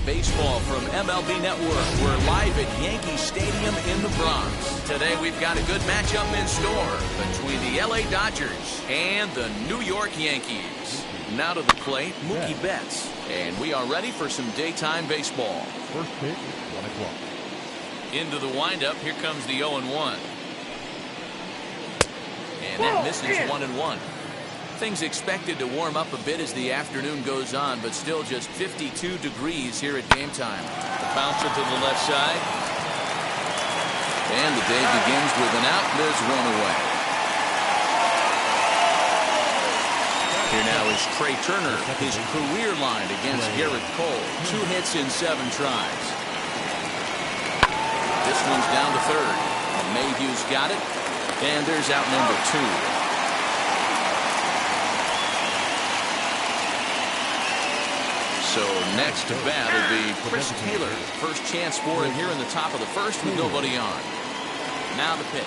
baseball from MLB Network. We're live at Yankee Stadium in the Bronx. Today we've got a good matchup in store between the LA Dodgers and the New York Yankees. Now to the plate, Mookie Betts. And we are ready for some daytime baseball. First pitch, 1 o'clock. Into the windup, here comes the 0-1. And that misses 1-1. Things expected to warm up a bit as the afternoon goes on, but still just 52 degrees here at game time. The bouncer to the left side. And the day begins with an out. There's one away. Here now is Trey Turner, his career line against Garrett Cole. 2 hits in 7 tries. This one's down to third. Mayhew's got it. And there's out number 2. So next to bat will be Chris Taylor. First chance for him here in the top of the first with nobody on. Now the pitch.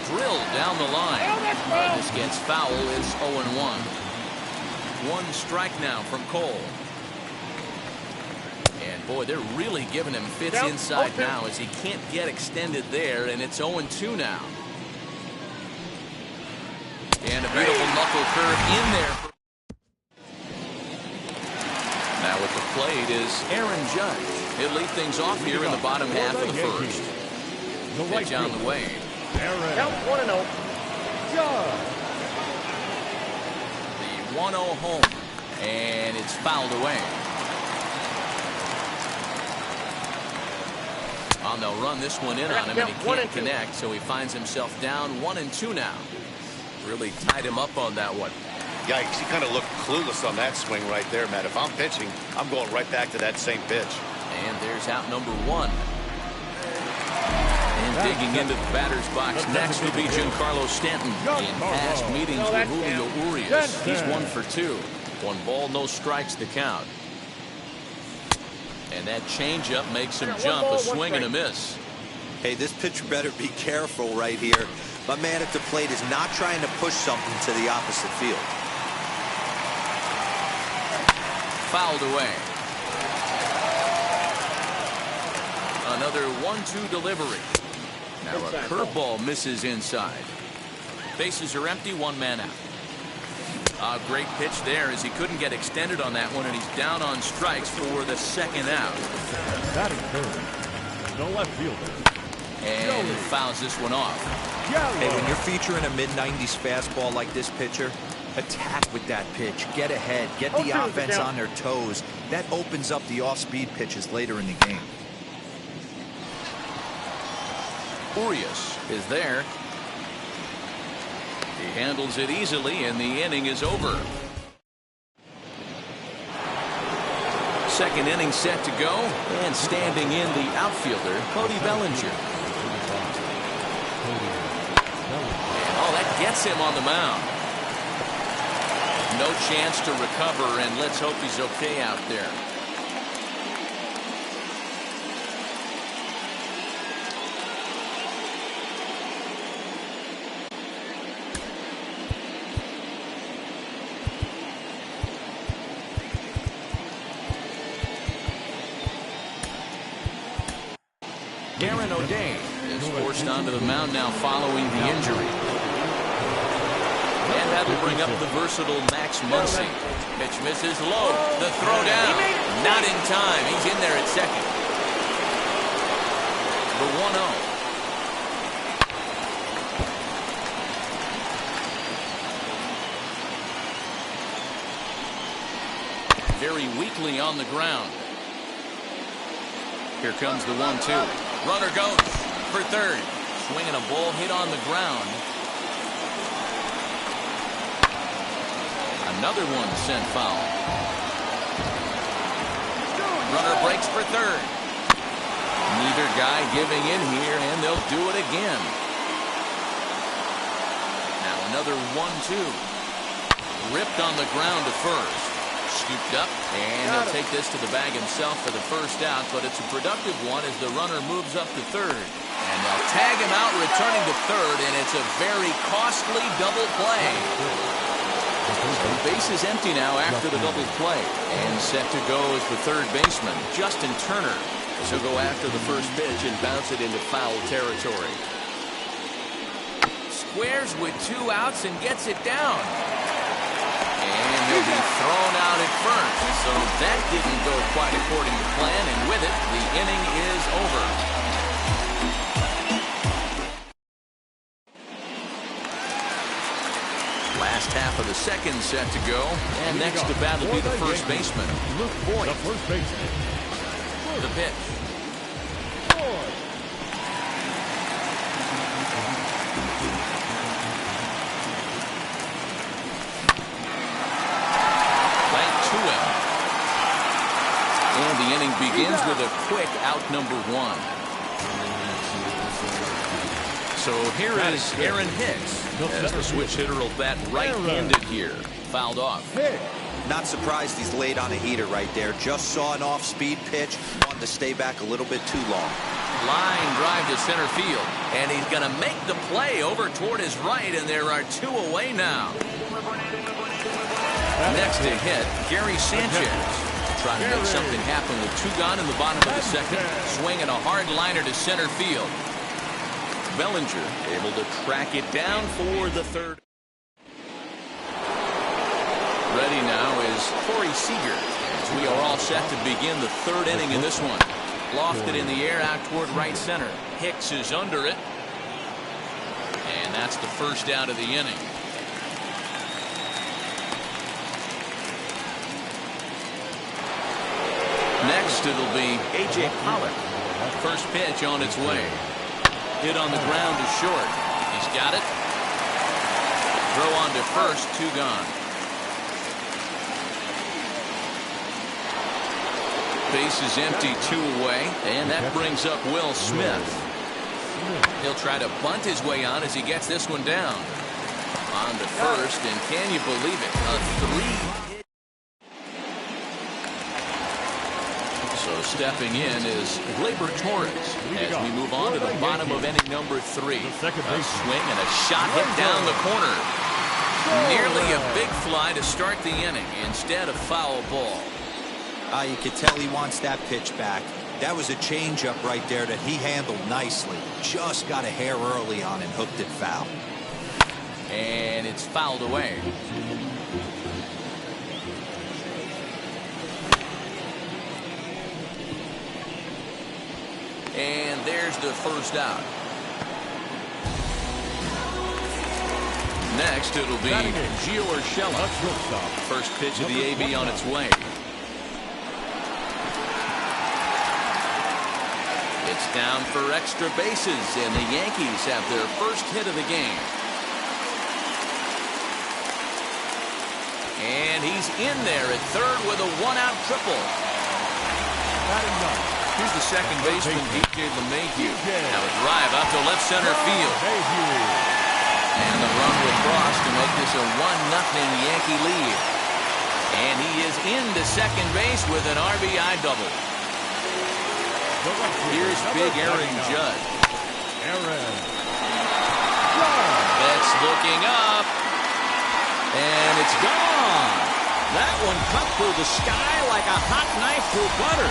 Drilled down the line. This gets foul. It's 0-1. 1 strike now from Cole. And boy, they're really giving him fits inside now as he can't get extended there, and it's 0-2 now. And a beautiful knuckle curve in there. Now at the plate is Aaron Judge. He'll lead things off here in the bottom half of the first. Pitch on the way. Count 1-0. Judge. The 1-0 home. And it's fouled away. And they'll run this one in on him, and he can't connect, so he finds himself down 1-2 now. Really tied him up on that one. Yikes, he kind of looked clueless on that swing right there, Matt. If I'm pitching, I'm going right back to that same pitch. And there's out number 1. And digging into the batter's box next will be Giancarlo Stanton. In past meetings with Julio Urias, he's 1 for 2. 1 ball, no strikes to count. And that changeup makes him jump, a swing and a miss. Hey, this pitcher better be careful right here. My man at the plate is not trying to push something to the opposite field. Fouled away. Another 1-2 delivery. Now a curveball misses inside. Bases are empty, 1 man out. A great pitch there as he couldn't get extended on that one, and he's down on strikes for the 2nd out. Batting third. No left fielder. And he fouls this one off. Hey, when you're featuring a mid-90s fastball like this pitcher, attack with that pitch. Get ahead. Get the offense on their toes. That opens up the off-speed pitches later in the game. Urias is there. He handles it easily, and the inning is over. 2nd inning set to go, and standing in the outfielder, Cody Bellinger. Oh, that gets him on the mound. No chance to recover, and let's hope he's okay out there. Darren O'Day is forced onto the mound now following the injury. And that'll bring up the versatile Max Muncy. Pitch misses low. The throw down. Not in time. He's in there at second. The 1-0. Very weakly on the ground. Here comes the 1-2. Runner goes for third. Swinging a ball hit on the ground. Another one sent foul. Runner breaks for third. Neither guy giving in here, and they'll do it again. Now another 1-2. Ripped on the ground to first. Scooped up, and he'll take this to the bag himself for the 1st out, but it's a productive one as the runner moves up to third. And they'll tag him out, returning to third, and it's a very costly double play. Bases empty now after the double play. And set to go is the third baseman, Justin Turner. So go after the first pitch and bounce it into foul territory. Squares with 2 outs and gets it down. And he'll be thrown out at first. So that didn't go quite according to plan, and with it, the inning is over. Last half of the second set to go, and next to bat will be the first baseman, Luke Boyd. The first baseman. The pitch. Back to him. And the inning begins with a quick out number 1. So here is Aaron Hicks, as the switch hitter will bat right-handed here. Fouled off. Not surprised he's laid on a heater right there. Just saw an off-speed pitch. Wanted to stay back a little bit too long. Line drive to center field. And he's going to make the play over toward his right, and there are 2 away now. Next to hit, Gary Sanchez. Trying to make something happen with 2 gone in the bottom of the second. Swinging a hard liner to center field. Bellinger able to track it down for the third. Ready now is Corey Seager, as we are all set to begin the third inning in this one. Lofted in the air out toward right center. Hicks is under it. And that's the first out of the inning. Next it'll be A.J. Pollock. First pitch on its way. Hit on the ground is short. He's got it. Throw on to first, 2 gone. Base is empty, 2 away, and that brings up Will Smith. He'll try to bunt his way on as he gets this one down. On to first, and can you believe it? A 3-hit. So stepping in is Gleyber Torres as we move on to the bottom of inning number 3. A swing and a shot hit down the corner. Nearly a big fly to start the inning instead of foul ball. You can tell he wants that pitch back. That was a changeup right there that he handled nicely. Just got a hair early on and hooked it foul. And it's fouled away. And there's the first out. Next it'll be Gio Urshela. First pitch of the AB on its way. It's down for extra bases, and the Yankees have their first hit of the game. And he's in there at third with a 1-out triple. Here's the second baseman, DJ LeMahieu. Now a drive out to left center field. And the run will cross to make this a 1-0 Yankee lead. And he is into second base with an RBI double. Here's big Aaron Judge. That's looking up. And it's gone. That one cut through the sky like a hot knife through butter.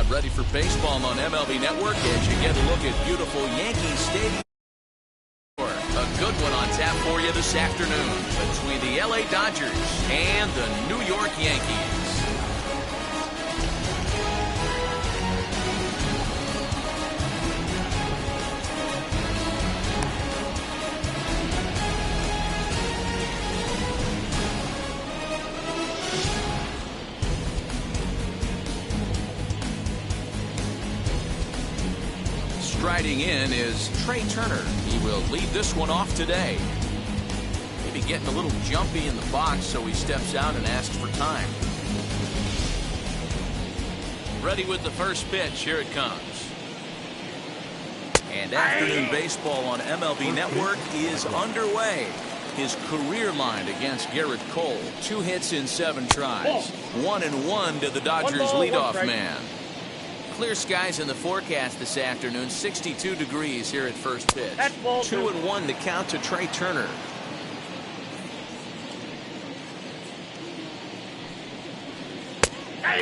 about ready for baseball on MLB Network as you get a look at beautiful Yankee Stadium. A good one on tap for you this afternoon between the LA Dodgers and the New York Yankees. Striding in is Trey Turner. He will lead this one off today. Maybe getting a little jumpy in the box, so he steps out and asks for time. Ready with the first pitch. Here it comes. And afternoon baseball on MLB Network is underway. His career line against Garrett Cole. 2 hits in 7 tries. 1-1 to the Dodgers leadoff man. Clear skies in the forecast this afternoon. 62 degrees here at first pitch. 2-1 to count to Trey Turner.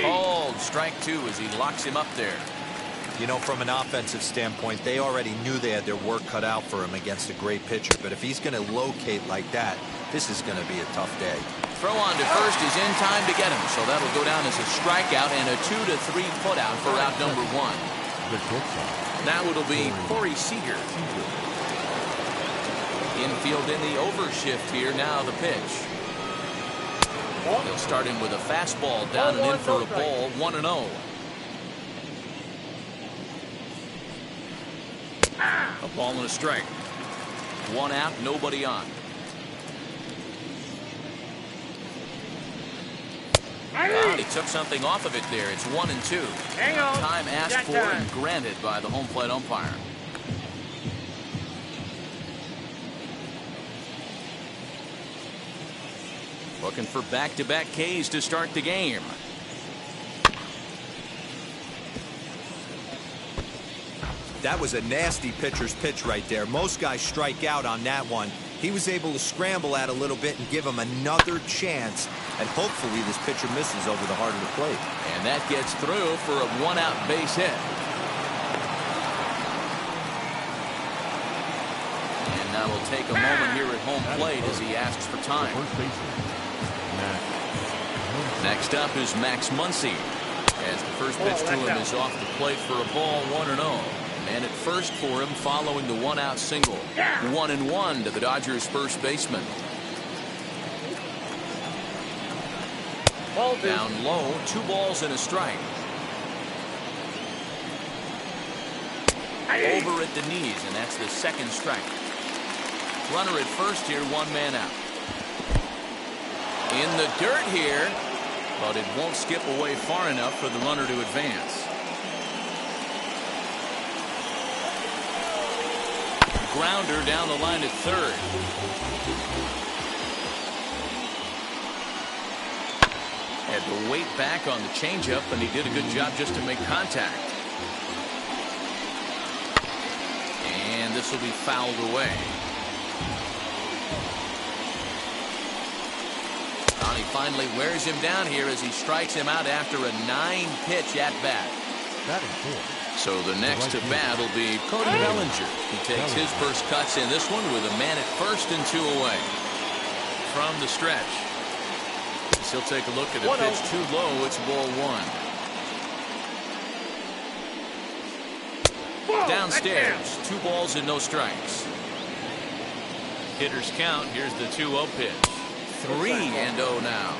Called strike 2 as he locks him up there. You know, from an offensive standpoint, they already knew they had their work cut out for him against a great pitcher. But if he's going to locate like that, this is going to be a tough day. Throw on to first is in time to get him, so that'll go down as a strikeout and a 2-3 putout for out number 1. Now it'll be Corey Seager. Infield in the overshift here. Now the pitch. He'll start in with a fastball down and in for a ball. 1-0. A ball and a strike. 1 out, nobody on. Well, he took something off of it there. It's 1-2. Hang on. Time asked for and granted by the home plate umpire. Looking for back-to-back Ks to start the game. That was a nasty pitcher's pitch right there. Most guys strike out on that one. He was able to scramble at a little bit and give him another chance. And hopefully this pitcher misses over the heart of the plate. And that gets through for a 1-out base hit. And now we'll take a moment here at home plate as he asks for time. Next up is Max Muncy. As the first pitch to him is off the plate for a ball. 1-0. And at first for him following the 1-out single. 1-1 to the Dodgers first baseman. Down low, 2 balls and a strike. Over at the knees, and that's the second strike. Runner at first here, 1 man out. In the dirt here, but it won't skip away far enough for the runner to advance. Grounder down the line at third. Had to wait back on the changeup, and he did a good job just to make contact. And this will be fouled away. He finally wears him down here as he strikes him out after a 9-pitch at bat. So the next to bat will be Cody Bellinger. He takes his first cuts in this one with a man at first and 2 away. From the stretch. He'll take a look at a pitch too low. It's ball 1. Downstairs, 2 balls and no strikes. Hitters count. Here's the 2-0 pitch. 3-0 now.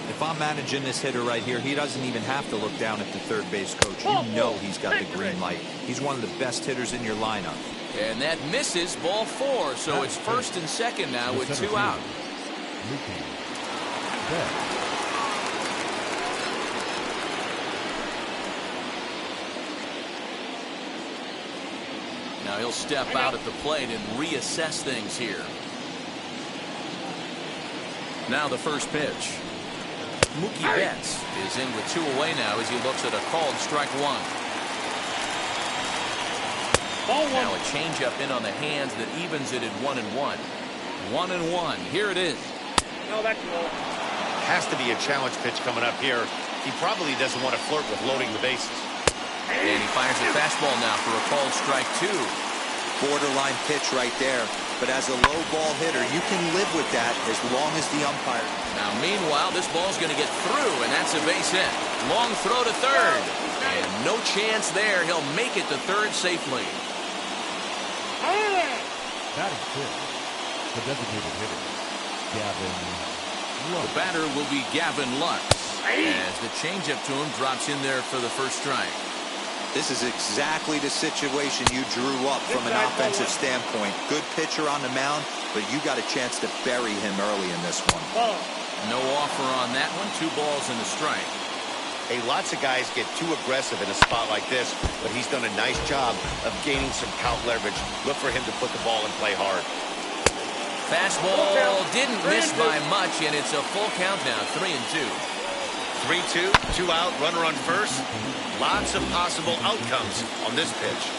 If I'm managing this hitter right here, he doesn't even have to look down at the third base coach. You know he's got the green light. He's one of the best hitters in your lineup. And that misses, ball 4. So it's first and second now with 2 out. Now he'll step out at the plate and reassess things here. Now the first pitch. Mookie Betts is in with 2 away now as he looks at a called strike 1. Now a changeup in on the hands that evens it at 1-1. 1-1. Here it is. No, that's low. Has to be a challenge pitch coming up here. He probably doesn't want to flirt with loading the bases. And he fires a fastball now for a called strike 2. Borderline pitch right there. But as a low ball hitter, you can live with that as long as the umpire. Now, meanwhile, this ball's going to get through, and that's a base hit. Long throw to third. And no chance there. He'll make it to third safely. Batting fifth, the designated hitter, Gavin Lux. The batter will be Gavin Lux, as the changeup to him drops in there for the first strike. This is exactly the situation you drew up from an offensive standpoint. Good pitcher on the mound, but you got a chance to bury him early in this one. No offer on that one. 2 balls and a strike. Hey, lots of guys get too aggressive in a spot like this, but he's done a nice job of gaining some count leverage. Look for him to put the ball in play hard. Fastball didn't miss by much, and it's a full count now. 3-2. 3-2, 2 out, runner on first. Lots of possible outcomes on this pitch.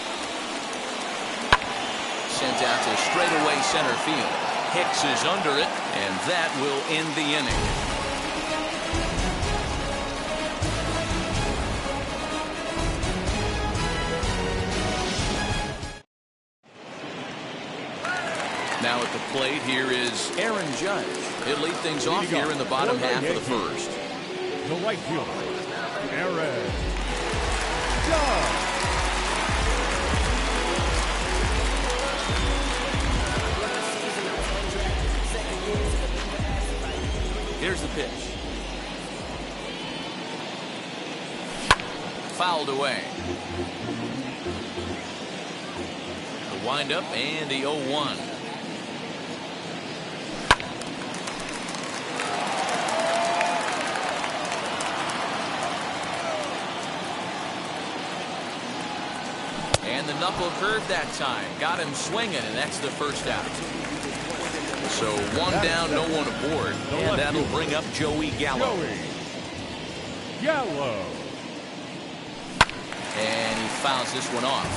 Sent out to straightaway center field. Hicks is under it, and that will end the inning. Now at the plate, here is Aaron Judge. He'll lead things off here in the bottom half of the first. The right fielder, Aaron Judge. Here's the pitch. Fouled away. The windup and the 0-1. And the knuckle curve that time. Got him swinging, and that's the first out. So 1 down, no one aboard. And that'll bring up Joey Gallo. And he fouls this one off.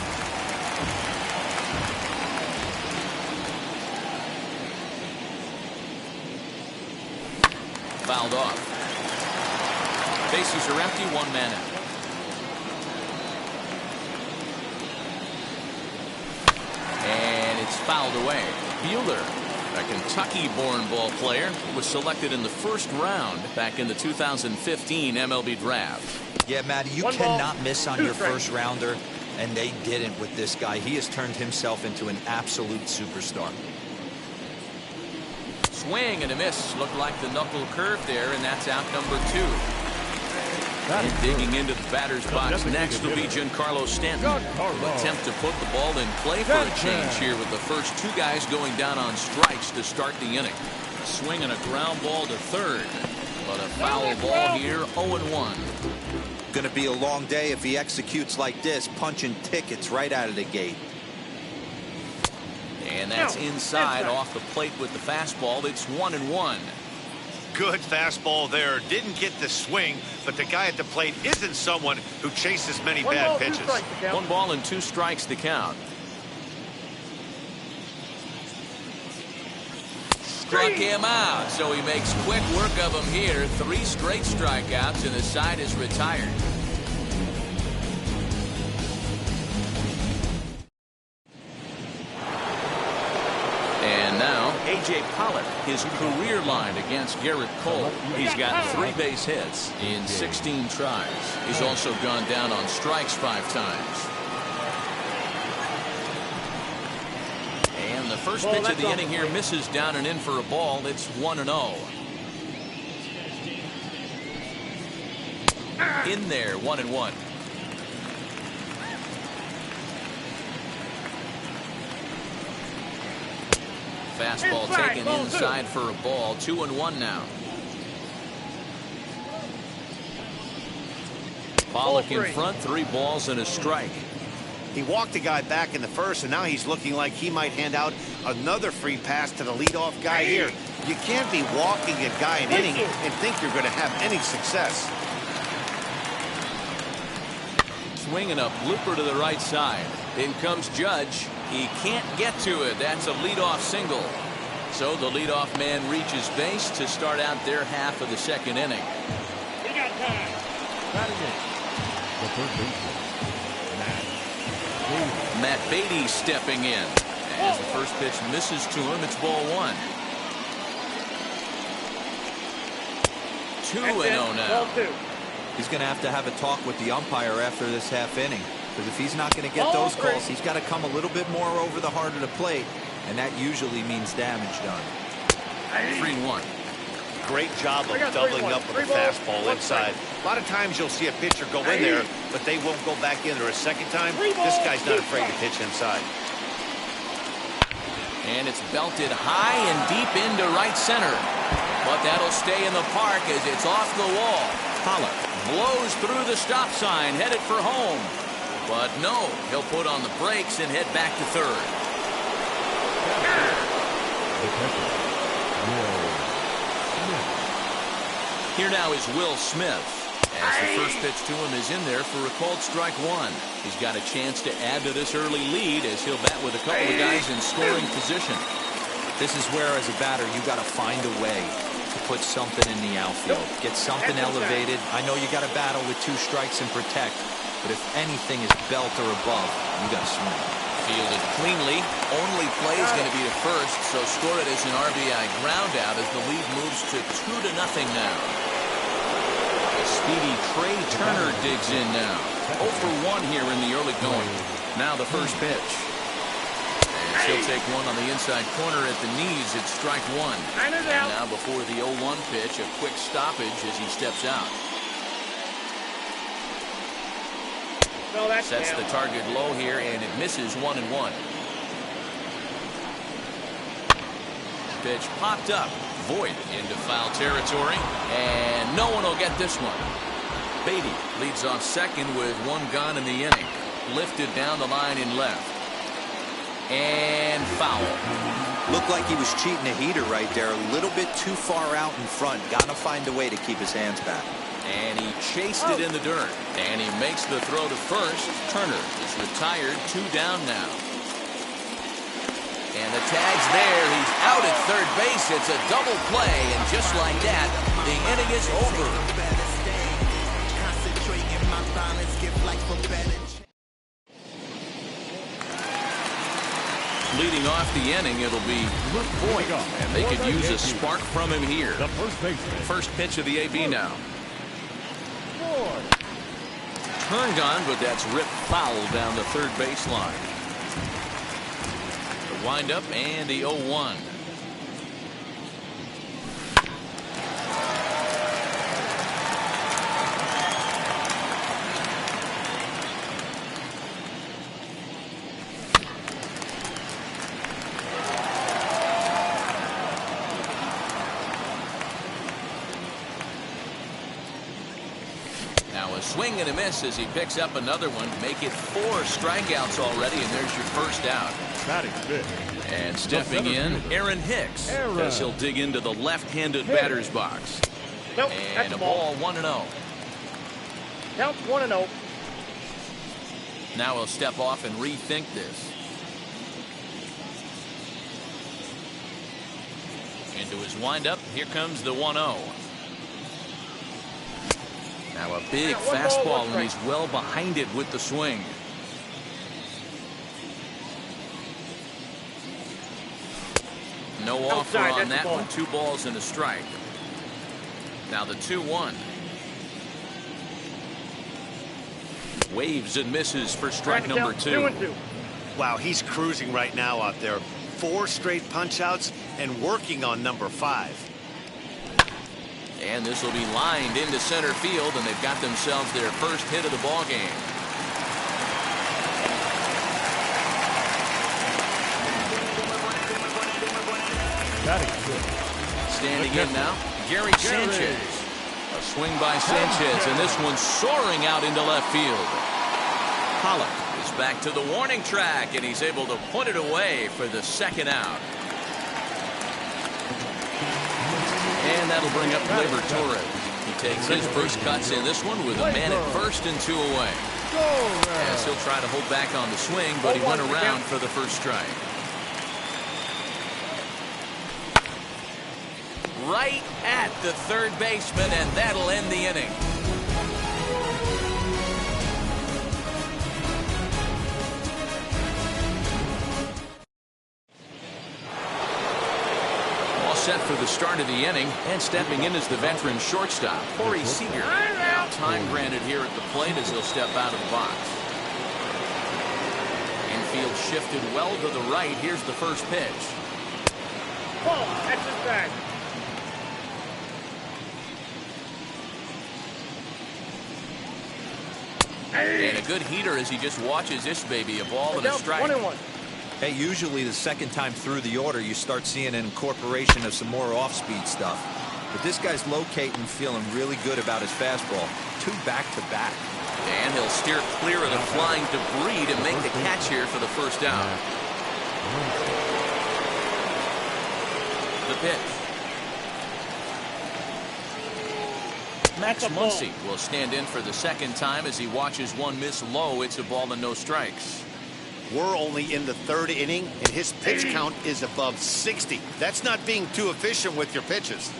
Fouled off. Bases are empty, 1 man out. And it's fouled away. Buehler, a Kentucky-born ball player, was selected in the first round back in the 2015 MLB draft. Yeah, Matty, you cannot miss on your first rounder, and they didn't with this guy. He has turned himself into an absolute superstar. Swing and a miss. Looked like the knuckle curve there, and that's out number 2. And digging into the batter's box next will be Giancarlo Stanton. Will attempt to put the ball in play for a change here with the first 2 guys going down on strikes to start the inning. Swing and a ground ball to third. But a foul ball here, 0-1. Going to be a long day if he executes like this, punching tickets right out of the gate. And that's inside off the plate with the fastball. It's 1-1. Good fastball there. Didn't get the swing, but the guy at the plate isn't someone who chases many bad pitches. 1 ball and 2 strikes to count. Struck him out, so he makes quick work of him here. 3 straight strikeouts, and the side is retired. And now, A.J. Pollock, his career line against Garrett Cole. He's got 3 base hits in 16 tries. He's also gone down on strikes 5 times. And the first pitch of the inning here misses down and in for a ball. It's 1-0. In there, 1-1. Fastball taken inside for a ball. 2-1 now. Pollock in front, 3 balls and a strike. He walked a guy back in the first, and now he's looking like he might hand out another free pass to the leadoff guy here. You can't be walking a guy an inning and think you're going to have any success. Swinging a blooper to the right side. In comes Judge. He can't get to it. That's a leadoff single. So the leadoff man reaches base to start out their half of the second inning. Batting in, the third baseman, Matt Beatty stepping in. As the first pitch misses to him, it's ball 1. 2-0 now. He's going to have a talk with the umpire after this half inning. Because if he's not going to get those calls, he's got to come a little bit more over the heart of the plate. And that usually means damage done. 3-1. Great job of doubling up with the fastball inside. A lot of times you'll see a pitcher go in there, but they won't go back in there a second time. This guy's not afraid to pitch inside. And it's belted high and deep into right center. But that'll stay in the park as it's off the wall. Pollock blows through the stop sign, headed for home. But no, he'll put on the brakes and head back to third. Here now is Will Smith. As the first pitch to him is in there for a called strike 1. He's got a chance to add to this early lead as he'll bat with a couple of guys in scoring position. This is where, as a batter, you got to find a way to put something in the outfield. Get something elevated. I know you got to battle with 2 strikes and protect, but if anything is belt or above, you got to swing. Fielded cleanly. Only play is going to be to first, so score it as an RBI ground out as the lead moves to 2-0 now. The speedy Trey Turner digs in now. 0 for 1 here in the early going. Now the first pitch. And she'll take one on the inside corner at the knees. It's strike 1. And now before the 0-1 pitch, a quick stoppage as he steps out. Sets the target low here, and it misses 1-1. Pitch popped up. Voit into foul territory, and no one will get this one. Beatty leads off second with 1 gone in the inning. Lifted down the line in left. And foul. Looked like he was cheating a heater right there. A little bit too far out in front. Got to find a way to keep his hands back. And he chased it in the dirt. And he makes the throw to first. Turner is retired. 2 down now. And the tag's there. He's out at third base. It's a double play. And just like that, the inning is over. Leading off the inning, it'll be Voit. And they could use a spark from him here. The first baseman. First pitch of the AB now. Turned on, but that's ripped foul down the third baseline. The windup and the 0-1. Now a swing and a miss as he picks up another one. Make it 4 strikeouts already, and there's your first out. Batting fifth. And stepping in, Aaron Hicks, as he'll dig into the left-handed batter's box. Nope, and a ball 1-0. Count 1-0. Now he'll step off and rethink this. Into his windup, here comes the 1-0. Now a big fastball, and he's well behind it with the swing. No offer on that one. 2 balls and a strike. Now the 2-1. Waves and misses for strike number 2. Wow, he's cruising right now out there. 4 straight punch-outs and working on number 5. And this will be lined into center field, and they've got themselves their first hit of the ball game. Standing in now, Gary Sanchez. A swing by Sanchez, and this one's soaring out into left field. Pollock is back to the warning track, and he's able to put it away for the second out. And that'll bring up Gleyber Torres. He takes his first cuts in this one with a man at first and 2 away. As he'll try to hold back on the swing, but he went around for the first strike. Right at the third baseman, and that'll end the inning. for the start of the inning, and stepping in is the veteran shortstop, Corey Seager. Now time granted here at the plate as he'll step out of the box. Infield shifted well to the right. Here's the first pitch. Ball, catches back. And a good heater as he just watches this baby, a ball and a strike. 1-1. Hey, usually the second time through the order, you start seeing an incorporation of some more off-speed stuff. But this guy's locating, feeling really good about his fastball. 2 back-to-back. And he'll steer clear of the flying debris to make the catch here for the first out. The pitch. Max Muncy will stand in for the second time as he watches one miss low. It's a ball and no strikes. We're only in the 3rd inning, and his pitch count is above 60. That's not being too efficient with your pitches.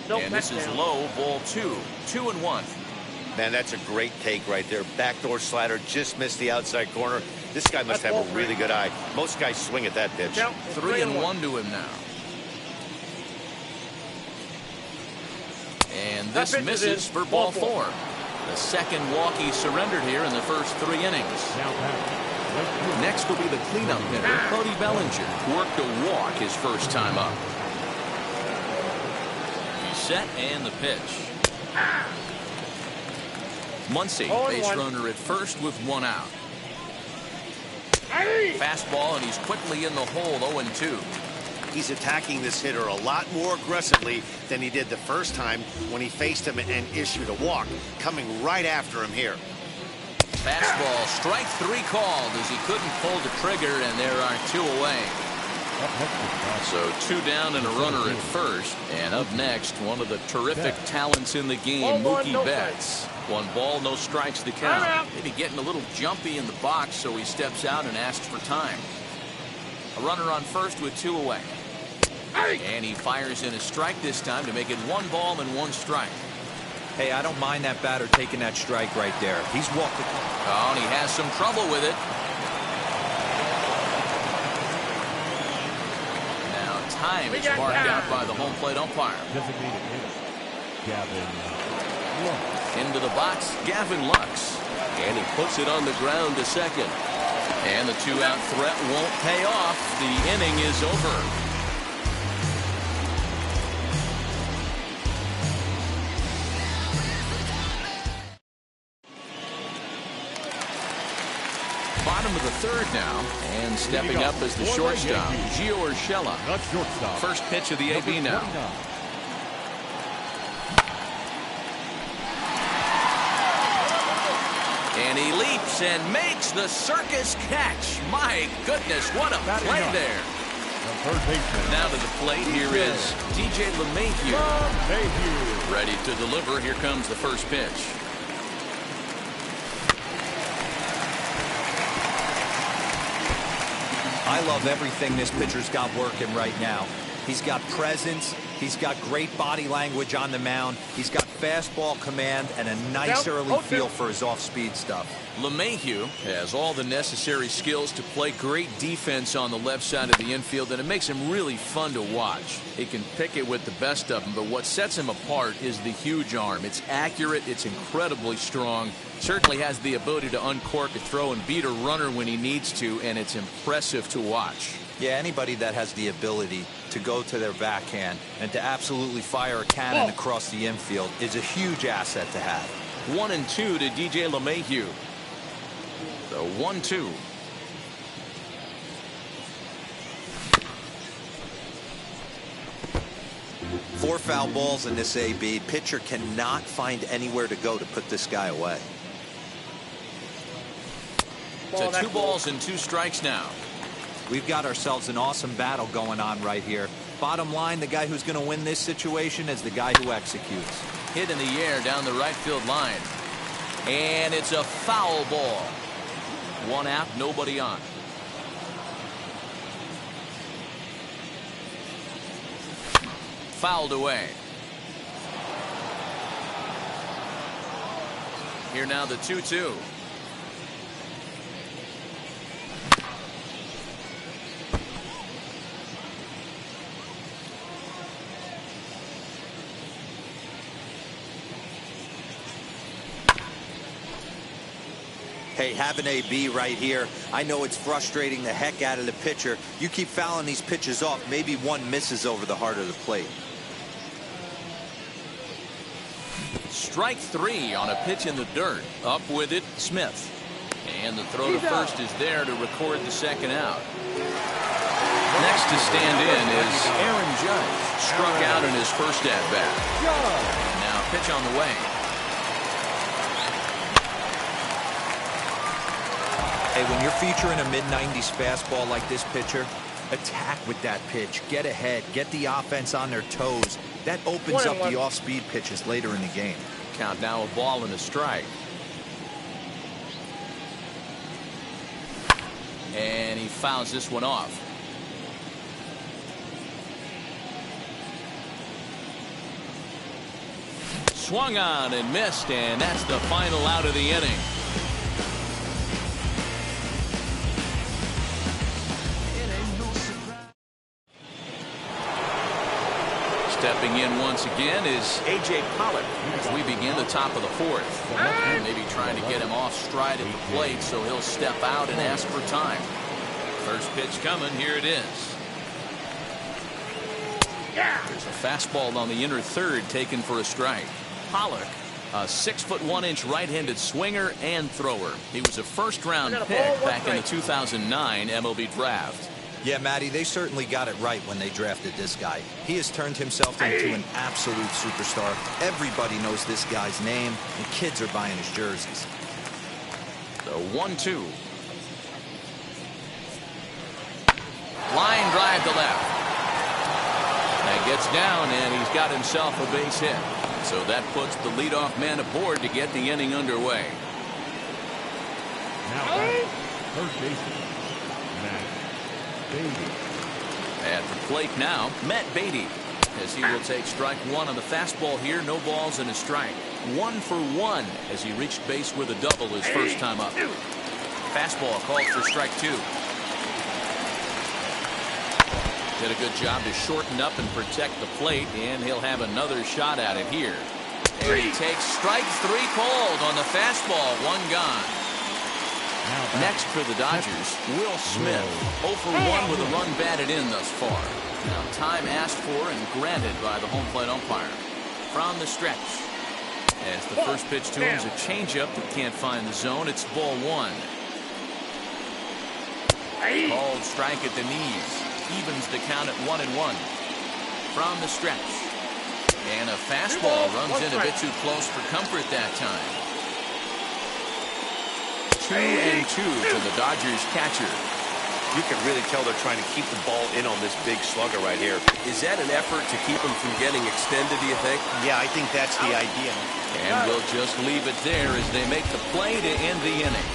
And this is low, ball 2. 2-1. Man, that's a great take right there. Backdoor slider, just missed the outside corner. This guy must have a really good eye. Most guys swing at that pitch. 3-1 to him now. And this misses for ball 4. The second walk he surrendered here in the first 3 innings. Next will be the cleanup hitter, Cody Bellinger. Worked a walk his first time up. He's set and the pitch. Muncy, base runner at first with 1 out. Fastball, and he's quickly in the hole, 0-2. He's attacking this hitter a lot more aggressively than he did the first time when he faced him and issued a walk. Coming right after him here. Fastball, strike 3 called as he couldn't pull the trigger, and there are 2 away. So 2 down and a runner at first. And up next, one of the terrific talents in the game, Mookie Betts. 1 ball, no strikes to count. Maybe getting a little jumpy in the box, so he steps out and asks for time. A runner on first with 2 away. And he fires in a strike this time to make it 1 ball and 1 strike. Hey, I don't mind that batter taking that strike right there. He's walked it. Oh, and he has some trouble with it. Now time is marked out by the home plate umpire. Designated hitter, Gavin Lux. Into the box, Gavin Lux. And he puts it on the ground to second. And the 2-out threat won't pay off. The inning is over. Bottom of the 3rd now, and stepping up as the shortstop, Gio Urshela. First pitch of the AB now. And he leaps and makes the circus catch. My goodness, what a play there. Now to the plate, here is DJ LeMahieu. Ready to deliver. Here comes the first pitch. I love everything this pitcher's got working right now. He's got presence. He's got great body language on the mound. He's got fastball command and a nice early feel for his off-speed stuff. LeMahieu has all the necessary skills to play great defense on the left side of the infield, and it makes him really fun to watch. He can pick it with the best of them, but what sets him apart is the huge arm. It's accurate. It's incredibly strong. Certainly has the ability to uncork a throw and beat a runner when he needs to, and it's impressive to watch. Yeah, anybody that has the ability to go to their backhand and to absolutely fire a cannon across the infield is a huge asset to have. 1-2 to DJ LeMahieu. The 1-2. Four foul balls in this AB. Pitcher cannot find anywhere to go to put this guy away. So 2 balls and 2 strikes now. We've got ourselves an awesome battle going on right here. Bottom line, the guy who's going to win this situation is the guy who executes. Hit in the air down the right field line. And it's a foul ball. 1 out, nobody on. Fouled away. Here now the 2-2. Hey, have an AB right here. I know it's frustrating the heck out of the pitcher. You keep fouling these pitches off, maybe one misses over the heart of the plate. Strike 3 on a pitch in the dirt. Up with it, Smith. And the throw to first is there to record the second out. Next to stand in is Aaron Judge. Struck out in his first at-bat. And now pitch on the way. Hey, when you're featuring a mid-90s fastball like this pitcher, attack with that pitch. Get ahead. Get the offense on their toes. That opens up the off-speed pitches later in the game. Count now a ball and a strike. And he fouls this one off. Swung on and missed, and that's the final out of the inning. Stepping in once again is A.J. Pollock as we begin the top of the fourth. Maybe trying to get him off stride at the plate, so he'll step out and ask for time. First pitch coming. Here it is. There's a fastball on the inner third taken for a strike. Pollock, a 6'1" right-handed swinger and thrower. He was a first-round pick back in the 2009 MLB draft. Yeah, Matty, they certainly got it right when they drafted this guy. He has turned himself into an absolute superstar. Everybody knows this guy's name, and kids are buying his jerseys. The 1-2. Line drive to left. That gets down, and he's got himself a base hit. So that puts the leadoff man aboard to get the inning underway. Now first baseman, Matt Beatty. At the plate now, Matt Beatty, as he will take strike one on the fastball here. No balls and a strike. 1 for 1 as he reached base with a double his first time up. Fastball called for strike 2. Did a good job to shorten up and protect the plate, and he'll have another shot at it here. And he takes strike 3 called on the fastball. 1 gone. Next for the Dodgers, Will Smith. 0 for 1 with a run batted in thus far. Now time asked for and granted by the home plate umpire. From the stretch. As the first pitch to him is a changeup that can't find the zone. It's ball 1. Called strike at the knees. Evens the count at 1-1. From the stretch. And a fastball runs in a bit too close for comfort that time. 2-2 to the Dodgers catcher. You can really tell they're trying to keep the ball in on this big slugger right here. Is that an effort to keep him from getting extended, do you think? Yeah, I think that's the idea. And we'll just leave it there as they make the play to end the inning.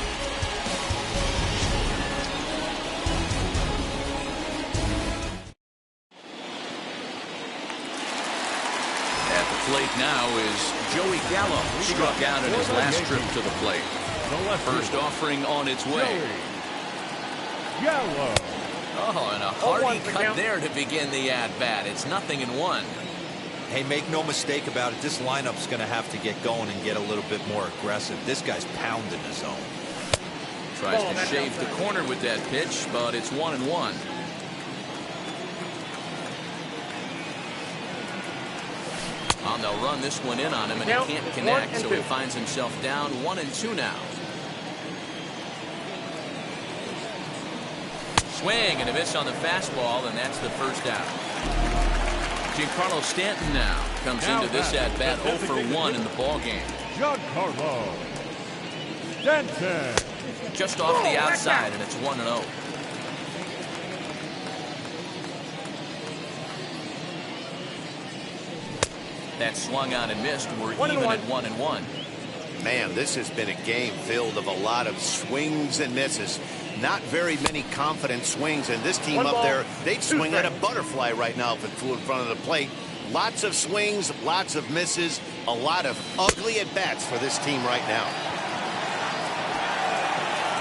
At the plate now is Joey Gallo. Struck out in his last trip to the plate. First offering on its way. Gallo. Oh, and a hearty cut there to begin the at-bat. It's 0-1. Hey, make no mistake about it. This lineup's going to have to get going and get a little bit more aggressive. This guy's pounding the zone. Tries to shave the corner with that pitch, but it's 1-1. And they'll run this one in on him, and he can't connect, so he finds himself down 1-2 now. Swing and a miss on the fastball, and that's the first out. Giancarlo Stanton now comes into this at-bat 0 for 1 in the ballgame. Giancarlo Stanton. Just off the outside, and it's 1-0. That swung on and missed. We're even at 1-1. Man, this has been a game filled of a lot of swings and misses. Not very many confident swings, and this team up there, they'd swing at a butterfly right now if it flew in front of the plate. Lots of swings, lots of misses, a lot of ugly at-bats for this team right now.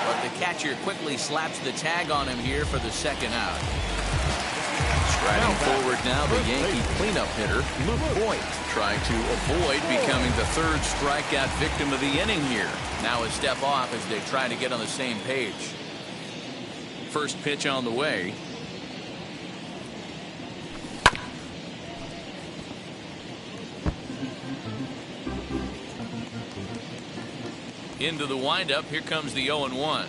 But the catcher quickly slaps the tag on him here for the second out. Striding forward now, the Yankee cleanup hitter, Luke Voigt, trying to avoid becoming the third strikeout victim of the inning here. Now a step off as they try to get on the same page. First pitch on the way. Into the windup. Here comes the 0-1.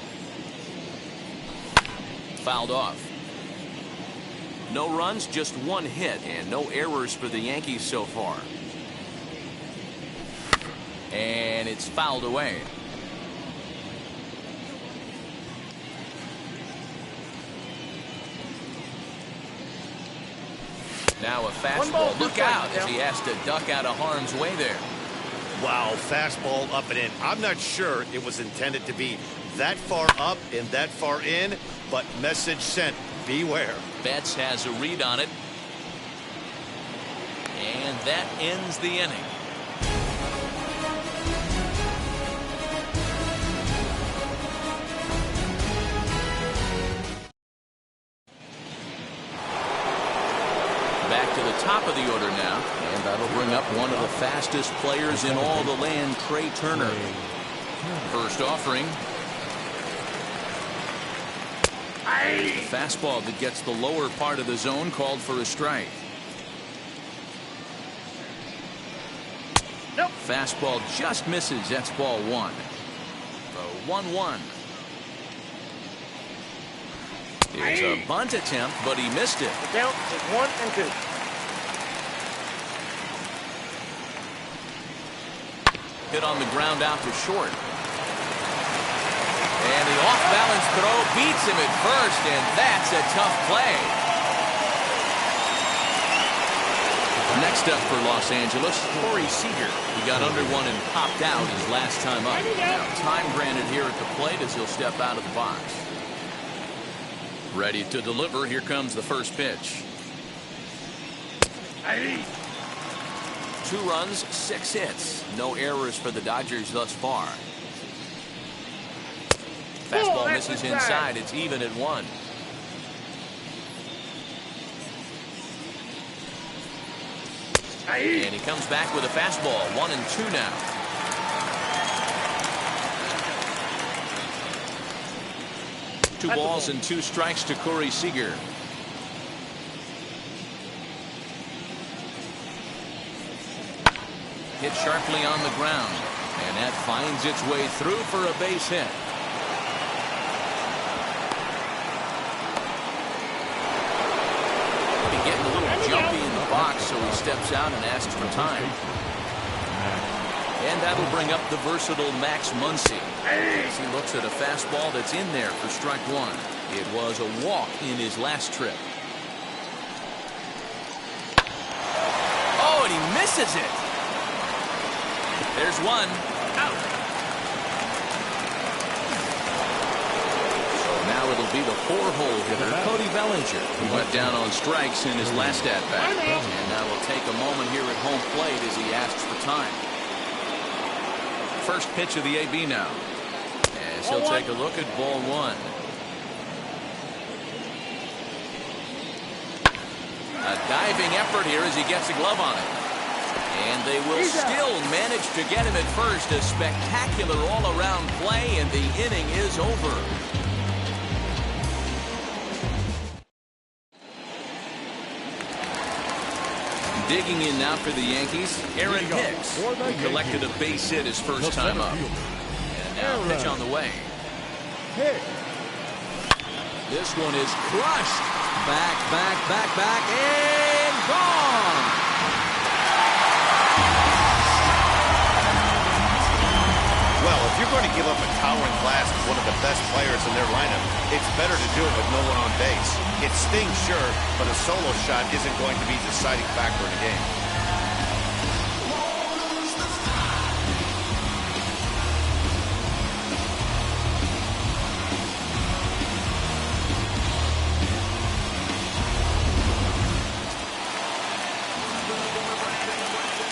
Fouled off. No runs, just one hit, and no errors for the Yankees so far. And it's fouled away. Now a fastball. Look out as he has to duck out of harm's way there. Wow, fastball up and in. I'm not sure it was intended to be that far up and that far in, but message sent, beware. Betts has a read on it. And that ends the inning. Back to the top of the order now, and that'll bring up one of the fastest players in all the land, Trey Turner. First offering. The fastball that gets the lower part of the zone called for a strike. Nope. Fastball just misses. That's ball one. The 1-1. It's a bunt attempt, but he missed it. The count is 1-2. Hit on the ground out to short. And the off-balance throw beats him at first, and that's a tough play. Next up for Los Angeles, Corey Seager. He got under one and popped out his last time up. Now time granted here at the plate as he'll step out of the box. Ready to deliver. Here comes the first pitch. 2 runs, 6 hits. No errors for the Dodgers thus far. Fastball misses inside. It's even at 1. And he comes back with a fastball. 1-2 now. Two balls and 2 strikes to Corey Seager. Hit sharply on the ground, and that finds its way through for a base hit. He's getting a little jumpy in the box, so he steps out and asks for time. And that'll bring up the versatile Max Muncy as he looks at a fastball that's in there for strike 1. It was a walk in his last trip. Oh, and he misses it. There's 1 out. So now it'll be the 4-hole hitter, Cody Bellinger, who went down on strikes in his last at-bat. And now will take a moment here at home plate as he asks for time. First pitch of the AB now, as he'll take a look at ball 1. A diving effort here as he gets a glove on it. And they will still manage to get him at first. A spectacular all-around play, and the inning is over. Digging in now for the Yankees, Aaron Hicks, who collected a base hit his first time up. And now pitch on the way. This one is crushed. Back, and gone. Well, if you're going to give up a towering blast to one of the best players in their lineup, it's better to do it with no one on base. It stings, sure, but a solo shot isn't going to be the deciding factor in a game.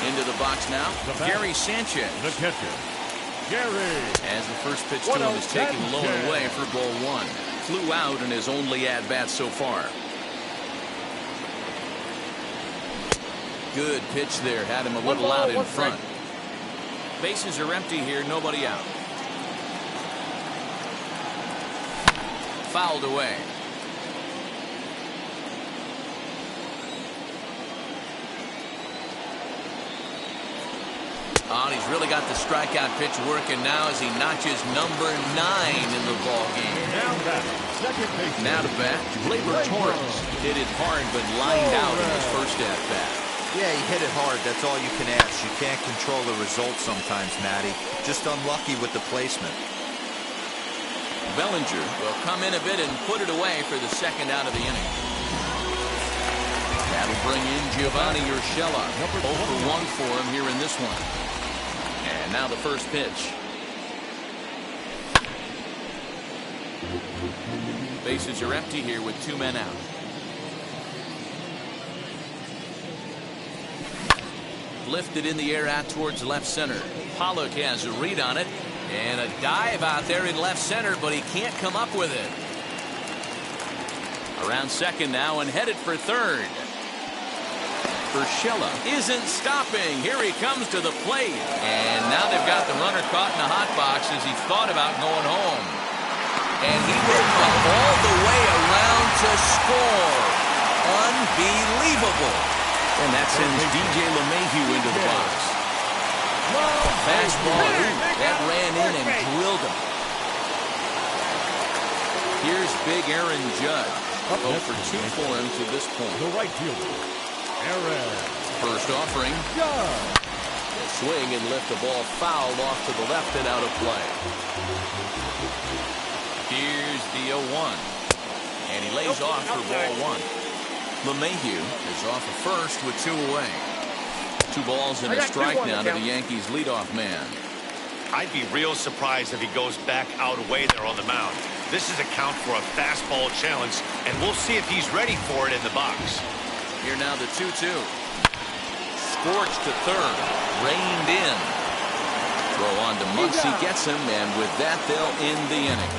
Into the box now, Gary Sanchez. The catcher, Gary. As the first pitch to him is taken low and away for ball 1. Flew out in his only at-bat so far. Good pitch there. Had him a little out in front. Bases are empty here. Nobody out. fouled away. Oh, and he's really got the strikeout pitch working now as he notches number 9 in the ball game. Now to bat, Gleyber Torres hit it hard but lined out in his first at bat. Yeah, he hit it hard. That's all you can ask. You can't control the result sometimes, Matty. Just unlucky with the placement. Bellinger will come in a bit and put it away for the second out of the inning. That'll bring in Giovanni Urshela. 0 for 1 for him here in this one. And now the first pitch. Bases are empty here with 2 men out. Lifted in the air out towards left center. Pollock has a read on it. And a dive out there in left center, but he can't come up with it. Around second now and headed for third. Urshela isn't stopping. Here he comes to the plate. And now they've got the runner caught in the hot box as he thought about going home. And he will come all the way around to score. Unbelievable. And that sends DJ LeMahieu into the box. Fastball that ran in and drilled him. Here's big Aaron Judge. 0 for 2 for him to this point. The right fielder, Aaron. First offering. Swing and lift the ball fouled off to the left and out of play. Here's the 0-1. And he lays off for ball 1. LeMahieu is off of first with 2 away. 2 balls and a strike now to the Yankees leadoff man. I'd be real surprised if he goes back out away there on the mound. This is a count for a fastball challenge, and we'll see if he's ready for it in the box. Here now the 2-2. Scorched to third. Reined in. Throw on to Muncy gets him, and with that they'll end the inning.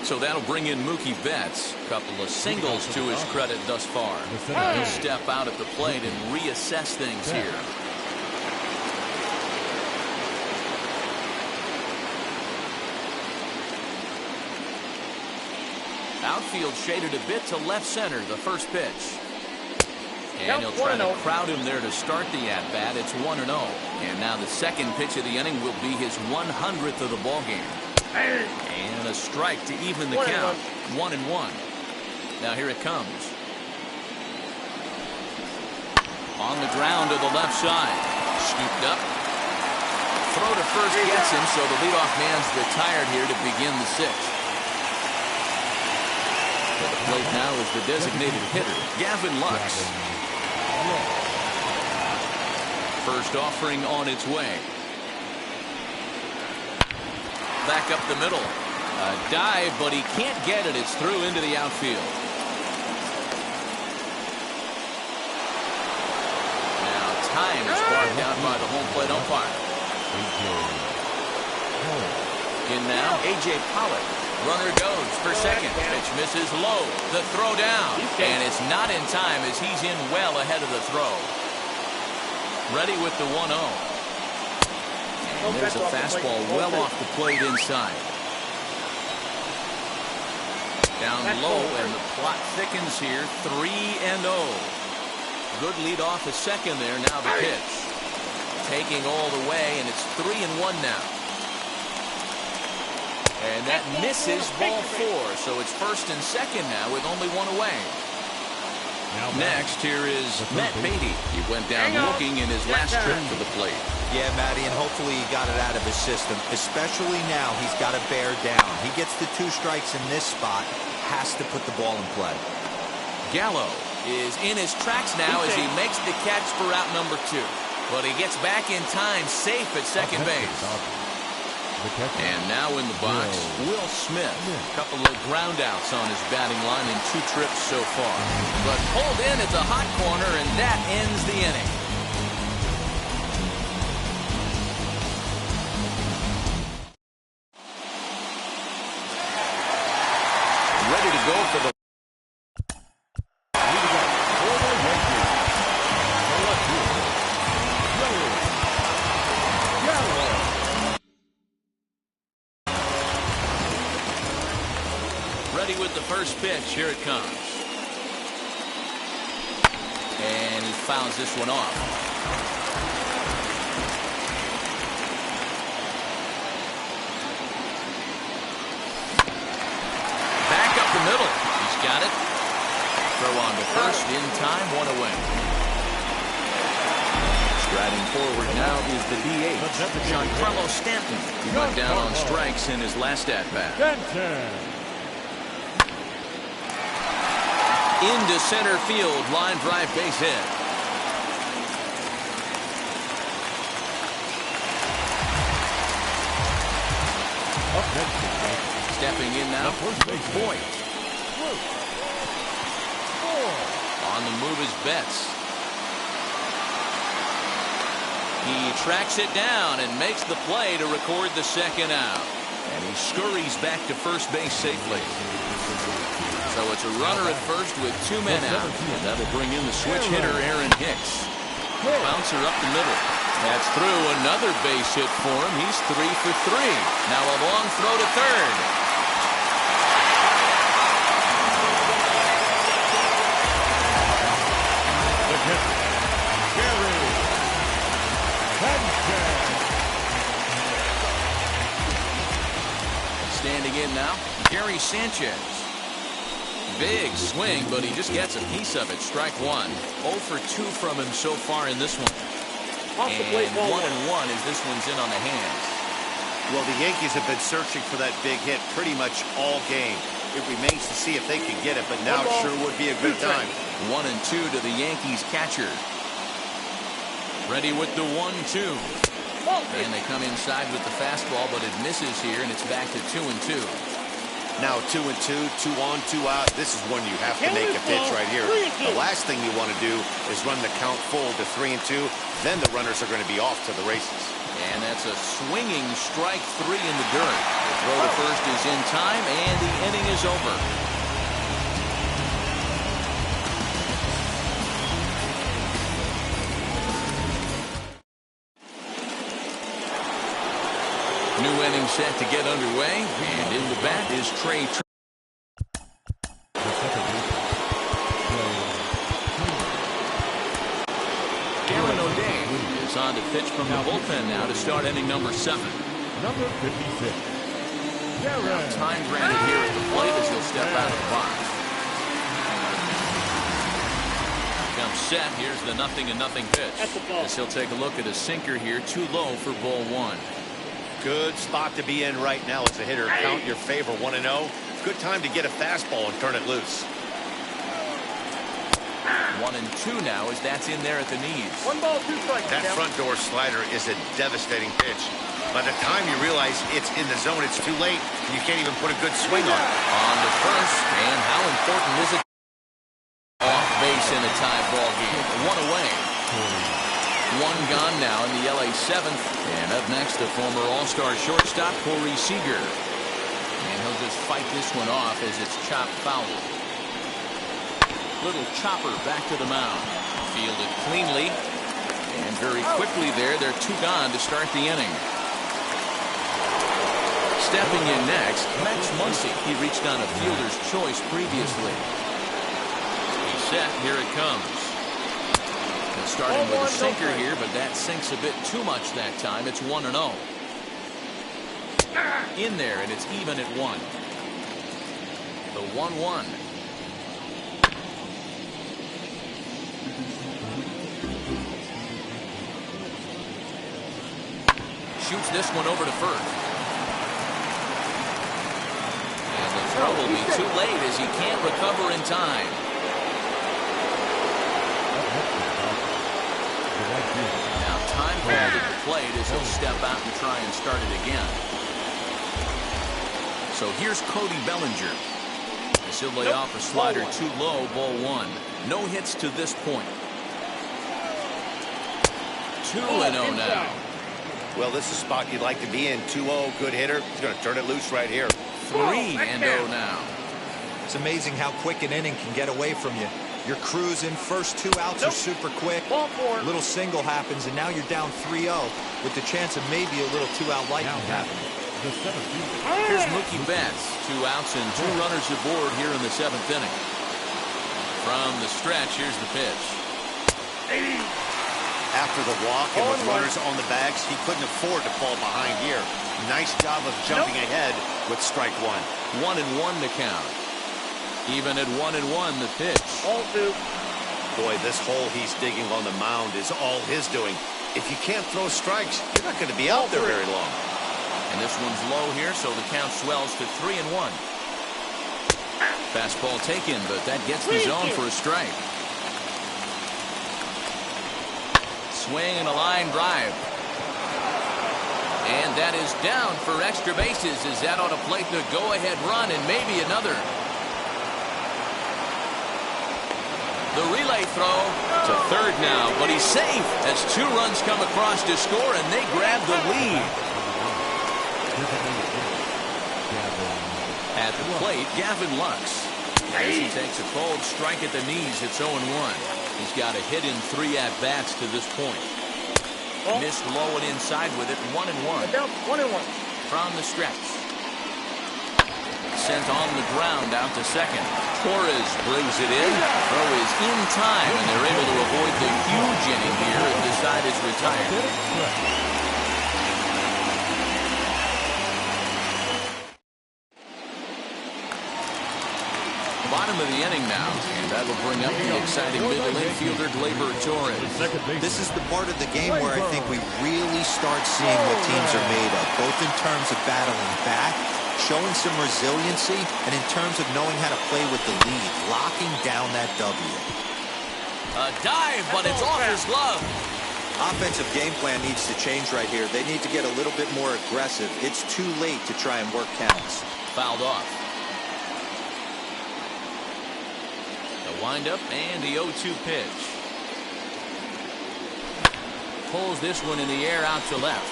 So that'll bring in Mookie Betts. A couple of singles to his credit thus far. He'll step out at the plate and reassess things here. Outfield shaded a bit to left center, the first pitch. And he'll try to crowd him there to start the at-bat. It's 1-0. And now the second pitch of the inning will be his 100th of the ballgame. And a strike to even the count. 1-1. Now here it comes. On the ground to the left side. Scooped up. Throw to first gets him, so the leadoff man's retired here to begin the 6th. At the plate now is the designated hitter, Gavin Lux. First offering on its way. Back up the middle. A dive, but he can't get it. It's through into the outfield. Now time is marked out by the home plate umpire. In now, A.J. Pollock. Runner goes for second. Pitch misses low. The throw down. And it's not in time as he's in well ahead of the throw. Ready with the 1-0. And there's a fastball well off the plate inside. Down low, and the plot thickens here. 3-0. Good lead off a second there. Now the pitch. Taking all the way, and it's 3-1 now. And that misses ball 4. So it's first and second now with only 1 away. Next, here is Matt Beatty. He went down looking in his last trip to the plate. Yeah, Matty, and hopefully he got it out of his system. Especially now, he's got to bear down. He gets the 2 strikes in this spot, has to put the ball in play. Gallo is in his tracks now as he makes the catch for out number 2. But he gets back in time, safe at second base. And now in the box, Will Smith. A couple of ground outs on his batting line in 2 trips so far. But pulled in at the hot corner, and that ends the inning. first pitch. Here it comes. And he fouls this one off. Back up the middle. He's got it. Throw on to first in time, one away. Striding forward now is the DH, Giancarlo Stanton. He went down on strikes in his last at-bat. Into center field, line drive base hit. Stepping in now, Point. On the move is Betts. He tracks it down and makes the play to record the second out. And he scurries back to first base safely. So it's a runner at first with 2 men out. And that'll bring in the switch hitter, Aaron Hicks. Bouncer up the middle. That's through. Another base hit for him. He's 3 for 3. Now a long throw to third. Standing in now, Gary Sanchez. Big swing, but he just gets a piece of it. Strike one. 0 for 2 from him so far in this one. And 1-1 as this one's in on the hands. Well, the Yankees have been searching for that big hit pretty much all game. It remains to see if they can get it, but now it sure would be a good time. 1-2 to the Yankees catcher. Ready with the 1-2. And they come inside with the fastball, but it misses here, and it's back to 2-2. Now 2-2, 2 on, 2 out. This is one you have to make a pitch right here. The last thing you want to do is run the count full to 3-2. Then the runners are going to be off to the races. And that's a swinging strike 3 in the dirt. The throw to first is in time, and the inning is over. New inning set to get underway, and in the bat is Trey. Aaron O'Day is on to pitch from the bullpen now to start inning number 7. Number 56. Now time granted here at the plate as he'll step out of the box. Comes set. Here's the 0-0 pitch. As he'll take a look at a sinker here, too low for ball 1. Good spot to be in right now as a hitter. Count your favor, 1-0. Good time to get a fastball and turn it loose. 1-2 now as that's in there at the knees. 1 ball, 2 strikes. That front door slider is a devastating pitch. By the time you realize it's in the zone, it's too late. You can't even put a good swing on it. On to first, and how important is it? Off base in a tie ball game. 1 away. 1 gone now in the LA 7th. And up next, the former All-Star shortstop, Corey Seager. And he'll just fight this one off as it's chopped foul. Little chopper back to the mound. Fielded cleanly. And very quickly there, they're 2 gone to start the inning. Stepping in next, Max Muncy. He reached on a fielder's choice previously. He's set. Here it comes. Starting with a sinker here, but that sinks a bit too much that time. It's 1-0. In there, and it's even at 1. The 1-1. Shoots this one over to first. And the throw will be too late as he can't recover in time. Now time called at the plate as he'll step out and try and start it again. So here's Cody Bellinger. As he'll lay off a slider too low, ball 1. No hits to this point. 2-0 now. Well, this is a spot you'd like to be in. 2-0, good hitter. He's going to turn it loose right here. 3-0 now. It's amazing how quick an inning can get away from you. You're cruising. First 2 outs are super quick. Little single happens, and now you're down 3-0 with the chance of maybe a little 2-out lightning happening. the center field. Here's Mookie Betts. 2 outs and 2 runners aboard here in the 7th inning. From the stretch, here's the pitch. After the walk and with runners on the bags, he couldn't afford to fall behind here. Nice job of jumping ahead with strike 1. 1-1 to count. Even at 1-1, the pitch. Boy, this hole he's digging on the mound is all his doing. If you can't throw strikes, you're not going to be out there very long. And this one's low here, so the count swells to 3-1. Fastball taken, but that gets the zone for a strike. Swing and a line drive. And that is down for extra bases as that ought to plate the go-ahead run and maybe another. The relay throw to third now, but he's safe as 2 runs come across to score, and they grab the lead. At the plate, Gavin Lux. As he takes a cold strike at the knees, it's 0-1. He's got a hit in 3 at-bats to this point. Missed low and inside with it, 1-1. From the stretch. Sent on the ground out to second. Torres brings it in. Throw is in time, and they're able to avoid the huge inning here and the side is retired. Bottom of the inning now, and that'll bring up the exciting middle infielder Gleyber Torres. This is the part of the game where I think we really start seeing what teams are made of, both in terms of battling back, showing some resiliency, and in terms of knowing how to play with the lead, locking down that W. A dive, but it's off his glove. Offensive game plan needs to change right here. They need to get a little bit more aggressive. It's too late to try and work counts. Fouled off. Wind up and the 0-2 pitch. Pulls this one in the air out to left.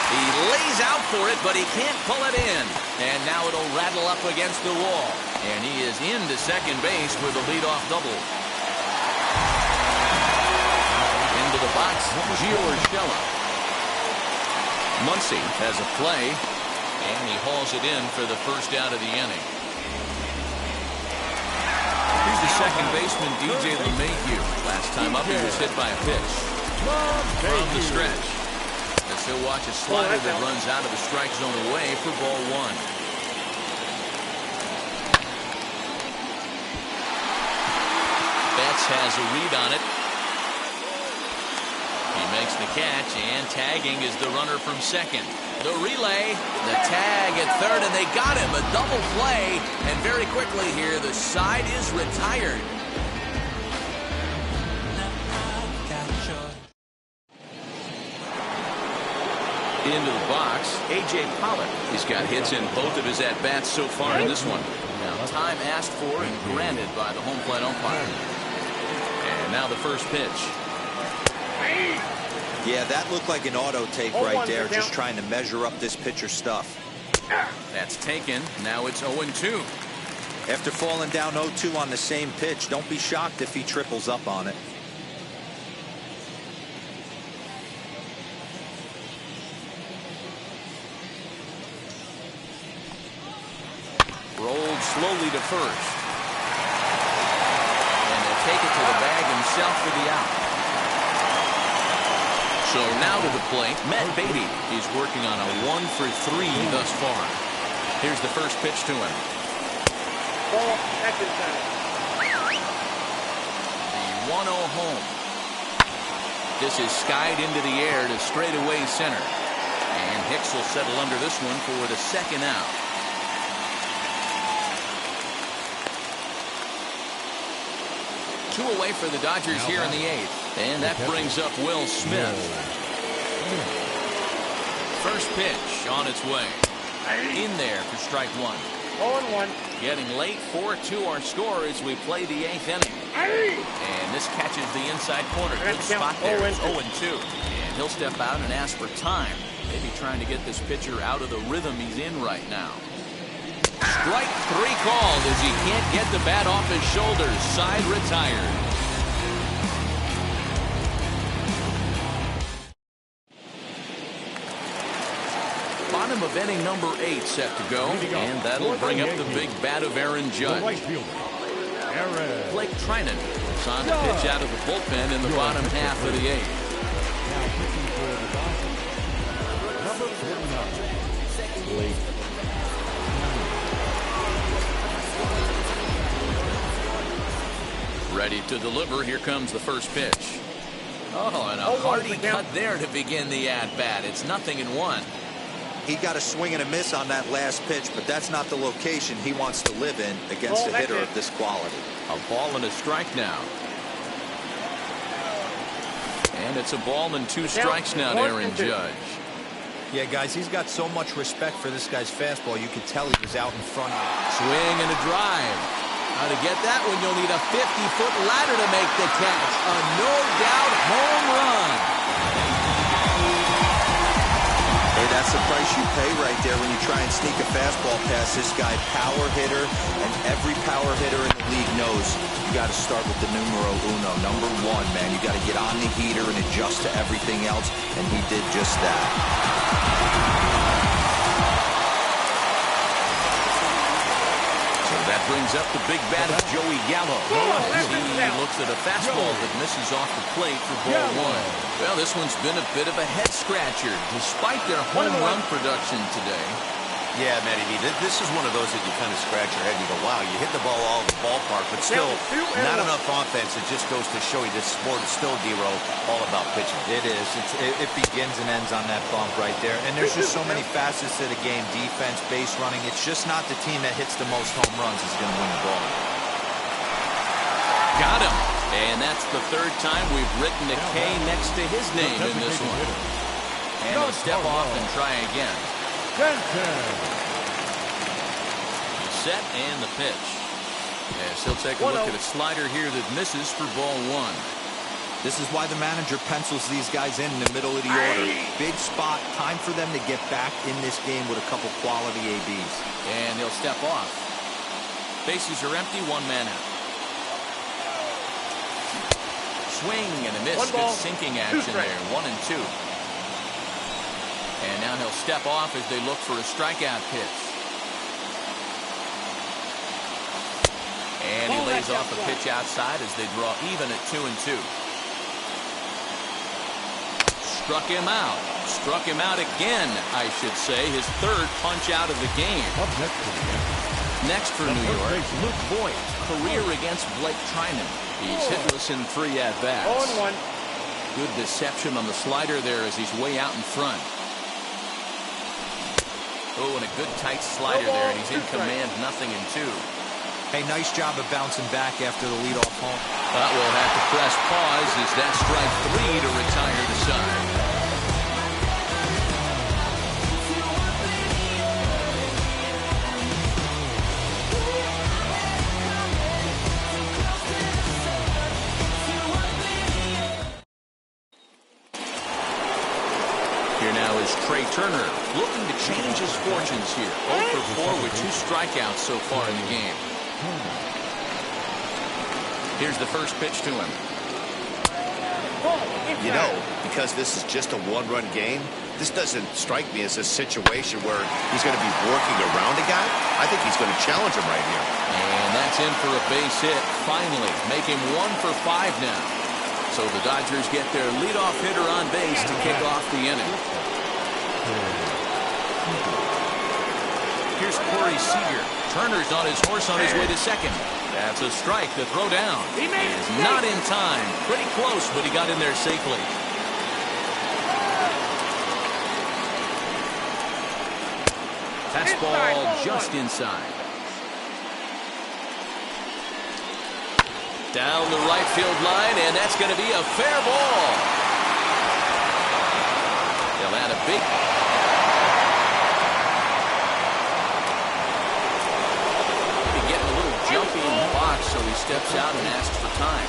He lays out for it, but he can't pull it in. And now it'll rattle up against the wall. And he is into second base with a leadoff double. Into the box, Gio Urshela. Muncy has a play, and he hauls it in for the first out of the inning. Here's the second baseman, DJ LeMahieu. Last time up, he was hit by a pitch. From the stretch. As he'll watch a slider that runs out of the strike zone away for ball 1. Betts has a read on it. He makes the catch, and tagging is the runner from second. The relay, the tag at third, and they got him. A double play, and very quickly here, the side is retired. Into the box, A.J. Pollock. He's got hits in both of his at-bats so far in this one. Now, time asked for and granted by the home plate umpire. And now the first pitch. Yeah, that looked like an auto take right there, just trying to measure up this pitcher's stuff. That's taken. Now it's 0-2. After falling down 0-2 on the same pitch, don't be shocked if he triples up on it. Rolled slowly to first. And they'll take it to the bag himself for the out. So now to the plate, Matt Beatty. He's working on a 1-for-3 thus far. Here's the first pitch to him. Ball, second time. The 1-0 home. This is skied into the air to straightaway center. And Hicks will settle under this one for the second out. Two away for the Dodgers here in the 8th. And that brings up Will Smith. First pitch on its way. In there for strike 1. 0-1. Getting late, 4-2 our score as we play the 8th inning. And this catches the inside corner. Good spot there. It's 0-2. And he'll step out and ask for time. Maybe trying to get this pitcher out of the rhythm he's in right now. Strike 3 called as he can't get the bat off his shoulders. Side retired. Bottom of inning number 8 set to go. And that'll bring up the big bat of Aaron Judge. Right fielder, Aaron. Blake Trinan is on to pitch out of the bullpen in the bottom half of the 8th. Now pitching for the Dodgers, number 49, Blake. Ready to deliver. Here comes the first pitch. Oh, and a hearty cut there to begin the at-bat. It's 0-1. He got a swing and a miss on that last pitch, but that's not the location he wants to live in against a hitter of this quality. A ball and a strike now. And it's a ball and 2 strikes now to Aaron Judge. Yeah, guys, he's got so much respect for this guy's fastball. You could tell he was out in front. Swing and a drive. Now to get that one, you'll need a 50-foot ladder to make the catch. A no-doubt home run. Hey, that's the price you pay right there when you try and sneak a fastball past this guy. Power hitter, and every power hitter in the league knows you got to start with the numero uno, number 1, man. You got to get on the heater and adjust to everything else, and he did just that. That brings up the big bat of Joey Gallo. He looks at a fastball that misses off the plate for ball 1. Well, this one's been a bit of a head-scratcher, despite their home run production today. Yeah, Matty V, this is one of those that you kind of scratch your head and you go, wow, you hit the ball all over the ballpark, but still not enough offense. It just goes to show you this sport is still, D-Row, all about pitching. It is. It begins and ends on that bump right there. And there's just so many facets to the game. Defense, base running. It's just not the team that hits the most home runs is going to win the ball. Got him. And that's the 3rd time we've written a K next to his name in this one. And he'll step off and try again. Set and the pitch. Yes, he'll take a look at a slider here that misses for ball 1. This is why the manager pencils these guys in the middle of the order. Big spot. Time for them to get back in this game with a couple quality ABs. And he'll step off. Bases are empty. 1 man out. Swing and a miss. Good sinking action there. 1 and 2. And now he'll step off as they look for a strikeout pitch. And he lays off a pitch outside as they draw even at 2 and 2. Struck him out. Struck him out again, I should say. His 3rd punch out of the game. Next for New York, Luke Voigt. Career against Blake Trinan. He's hitless in 3 at-bats. 0-1. Good deception on the slider there as he's way out in front. Oh, and a good tight slider there, and he's in command. 0-2. Hey, nice job of bouncing back after the leadoff home. But we'll have to press pause as that strike 3 to retire the side. Here now is Trey Turner looking to change his fortunes here. 0 for 4 with 2 strikeouts so far in the game. Here's the first pitch to him. You know, because this is just a 1-run game, this doesn't strike me as a situation where he's going to be working around a guy. I think he's going to challenge him right here. And that's in for a base hit. Finally, make him 1 for 5 now. So the Dodgers get their leadoff hitter on base to kick off the inning. Here's Corey Seager. Turner's on his horse on his way to second. That's a strike. The throw down is not in time. Pretty close, but he got in there safely. Fastball just inside. Down the right field line, and that's going to be a fair ball. They'll add a big... Getting a little jumpy in the box, so he steps out and asks for time.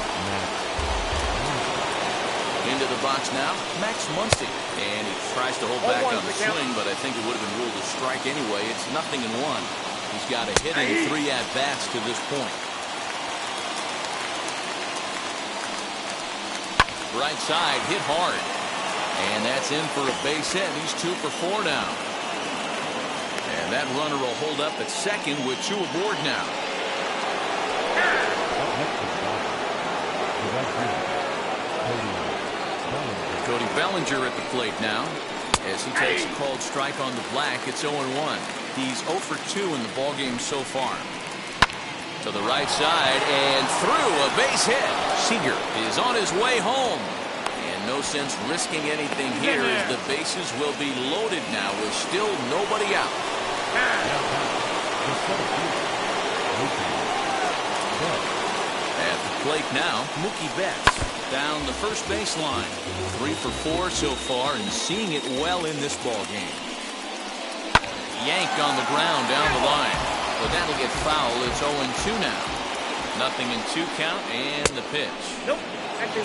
Into the box now, Max Muncy. And he tries to hold back on the swing, but I think it would have been ruled a strike anyway. It's 0-1. He's got a hit in 3 at-bats to this point. Right side, hit hard. And that's in for a base hit. He's 2 for 4 now. And that runner will hold up at second with 2 aboard now. Cody Bellinger at the plate now. As he takes a called strike on the black, it's 0-1. He's 0 for 2 in the ballgame so far. To the right side and through, a base hit. Seager is on his way home. And no sense risking anything here as the bases will be loaded now with still nobody out. At the plate now, Mookie Betts down the first baseline. 3 for 4 so far and seeing it well in this ball game. Yanked on the ground down the line. But that'll get foul. It's 0-2 now. Nothing in 2 count and the pitch. Nope.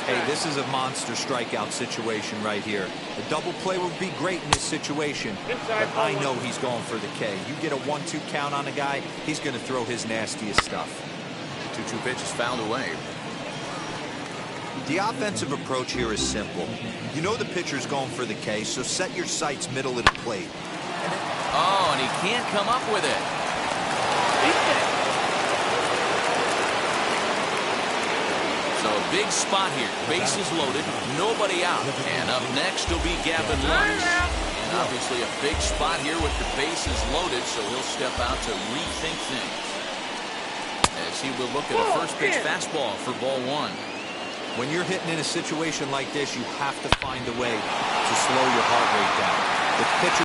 Hey, this is a monster strikeout situation right here. A double play would be great in this situation, but I know he's going for the K. You get a 1-2 count on a guy, he's going to throw his nastiest stuff. 2-2 pitch is fouled away. The offensive approach here is simple. You know the pitcher's going for the K, so set your sights middle of the plate. Oh, and he can't come up with it. So a big spot here. Bases loaded, nobody out. And up next will be Gavin Lux. And obviously a big spot here with the bases loaded, so he'll step out to rethink things. As he will look at a first pitch fastball for ball 1. When you're hitting in a situation like this, you have to find a way to slow your heart rate down. The pitcher